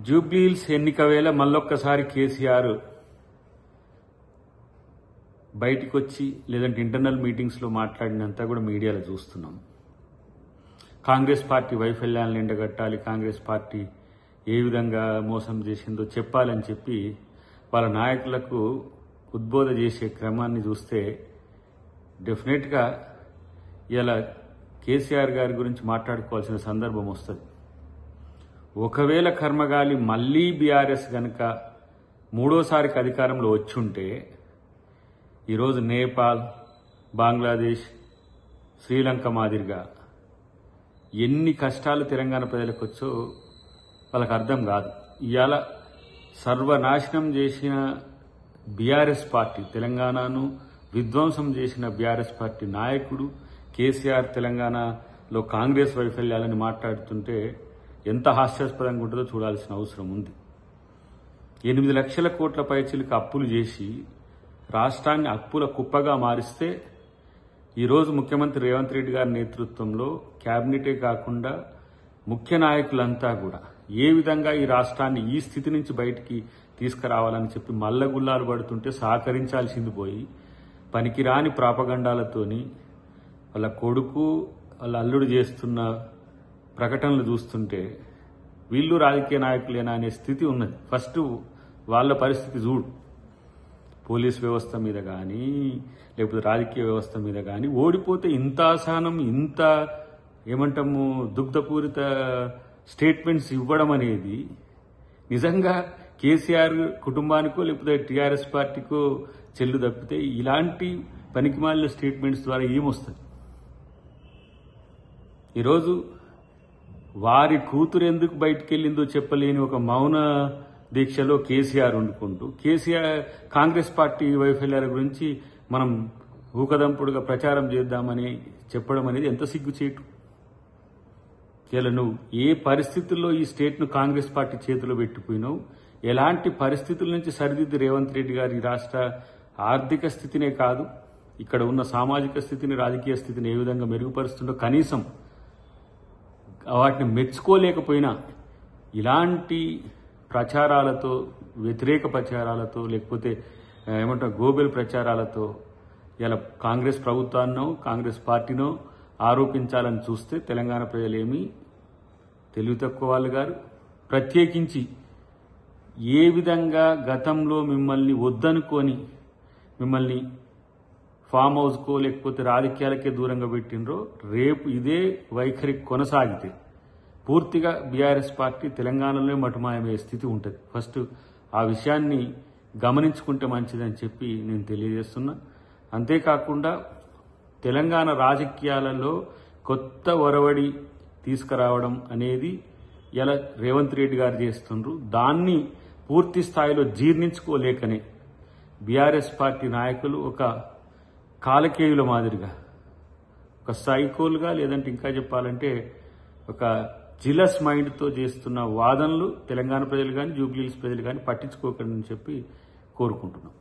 జూబ్లీహిల్స్ ఎన్నిక వేళ మళ్ళొక్కసారి కేసీఆర్ బయటికి వచ్చి లేదంటే ఇంటర్నల్ మీటింగ్స్లో మాట్లాడినంతా కూడా మీడియాలో చూస్తున్నాం. కాంగ్రెస్ పార్టీ వైఫల్యాలను ఎండగట్టాలి, కాంగ్రెస్ పార్టీ ఏ విధంగా మోసం చేసిందో చెప్పాలని చెప్పి వాళ్ళ నాయకులకు ఉద్బోధ చేసే క్రమాన్ని చూస్తే డెఫినెట్గా ఇలా కేసీఆర్ గారి గురించి మాట్లాడుకోవాల్సిన సందర్భం వస్తుంది. ఒకవేళ కర్మగాలి మళ్లీ బీఆర్ఎస్ గనక మూడోసారికి అధికారంలో వచ్చుంటే ఈరోజు నేపాల్, బంగ్లాదేశ్, శ్రీలంక మాదిరిగా ఎన్ని కష్టాలు తెలంగాణ ప్రజలకు వచ్చో వాళ్ళకి అర్థం కాదు. ఇవాళ సర్వనాశనం చేసిన బీఆర్ఎస్ పార్టీ, తెలంగాణను విధ్వంసం చేసిన బీఆర్ఎస్ పార్టీ నాయకుడు కేసీఆర్ తెలంగాణలో కాంగ్రెస్ వైఫల్యాలని మాట్లాడుతుంటే ఎంత హాస్యాస్పదంగా ఉంటుందో చూడాల్సిన అవసరం ఉంది. 8 లక్షల కోట్ల పైచిలకు అప్పులు చేసి రాష్ట్రాన్ని అప్పుల కుప్పగా మారిస్తే ఈరోజు ముఖ్యమంత్రి రేవంత్ రెడ్డి గారి నేతృత్వంలో క్యాబినెటే కాకుండా ముఖ్య నాయకులంతా కూడా ఏ విధంగా ఈ రాష్ట్రాన్ని ఈ స్థితి నుంచి బయటికి తీసుకురావాలని చెప్పి మల్లగుల్లాలు పడుతుంటే సహకరించాల్సింది పోయి పనికిరాని ప్రాపగండాలతోని వాళ్ళ కొడుకు వాళ్ళ అల్లుడు చేస్తున్న ప్రకటనలు చూస్తుంటే వీళ్ళు రాజకీయ నాయకులేనా అనే స్థితి ఉన్నది. ఫస్ట్ వాళ్ళ పరిస్థితి చూడు. పోలీస్ వ్యవస్థ మీద కానీ లేకపోతే రాజకీయ వ్యవస్థ మీద కానీ ఓడిపోతే ఇంత అసహనం, ఇంత ఏమంటాము దుగ్ధపూరిత స్టేట్మెంట్స్ ఇవ్వడం అనేది నిజంగా కేసీఆర్ కుటుంబానికో లేకపోతే టీఆర్ఎస్ పార్టీకో చెల్లు తప్పితే ఇలాంటి పనికిమాలిన స్టేట్మెంట్స్ ద్వారా ఏమొస్తుంది? ఈరోజు వారి కూతురు ఎందుకు బయటికి వెళ్ళిందో చెప్పలేని ఒక మౌన దీక్షలో కేసీఆర్ ఉండుకుంటూ కాంగ్రెస్ పార్టీ వైఫల్యాల గురించి మనం ఊకదంపుడుగా ప్రచారం చేద్దామని చెప్పడం అనేది ఎంత సిగ్గుచేటు. ఇలా నువ్వు ఏ పరిస్థితుల్లో ఈ స్టేట్ను కాంగ్రెస్ పార్టీ చేతిలో పెట్టిపోయినావు, ఎలాంటి పరిస్థితుల నుంచి సరిదిద్ది రేవంత్ రెడ్డి గారి ఈ రాష్ట్ర ఆర్థిక స్థితినే కాదు ఇక్కడ ఉన్న సామాజిక స్థితిని, రాజకీయ స్థితిని ఏ విధంగా మెరుగుపరుస్తుందో కనీసం వాటిని మెచ్చుకోలేకపోయినా ఇలాంటి ప్రచారాలతో, వ్యతిరేక ప్రచారాలతో లేకపోతే ఏమంటారు గోబెల్ ప్రచారాలతో ఇలా కాంగ్రెస్ ప్రభుత్వాన్నో కాంగ్రెస్ పార్టీనో ఆరోపించాలని చూస్తే తెలంగాణ ప్రజలేమీ తెలివి తక్కువ వాళ్ళు గారు. ప్రత్యేకించి ఏ విధంగా గతంలో మిమ్మల్ని వద్దనుకొని మిమ్మల్ని ఫామ్ హౌస్కో లేకపోతే రాజకీయాలకే దూరంగా పెట్టినరో రేపు ఇదే వైఖరి కొనసాగితే పూర్తిగా బీఆర్ఎస్ పార్టీ తెలంగాణలోనే మటుమాయమయ్యే స్థితి ఉంటుంది. ఫస్ట్ ఆ విషయాన్ని గమనించుకుంటే మంచిదని చెప్పి నేను తెలియజేస్తున్నా. అంతేకాకుండా తెలంగాణ రాజకీయాలలో కొత్త ఒరవడి తీసుకురావడం అనేది ఇలా రేవంత్ రెడ్డి గారు చేస్తుండ్రు. దాన్ని పూర్తి స్థాయిలో జీర్ణించుకోలేకనే బీఆర్ఎస్ పార్టీ నాయకులు ఒక కాలకేయుల మాదిరిగా, ఒక సైకోలుగా లేదంటే ఇంకా చెప్పాలంటే ఒక జిలస్ మైండ్తో చేస్తున్న వాదనలు తెలంగాణ ప్రజలు కానీ జూబ్లీహిల్స్ ప్రజలు కానీ పట్టించుకోకండి అని చెప్పి కోరుకుంటున్నాం.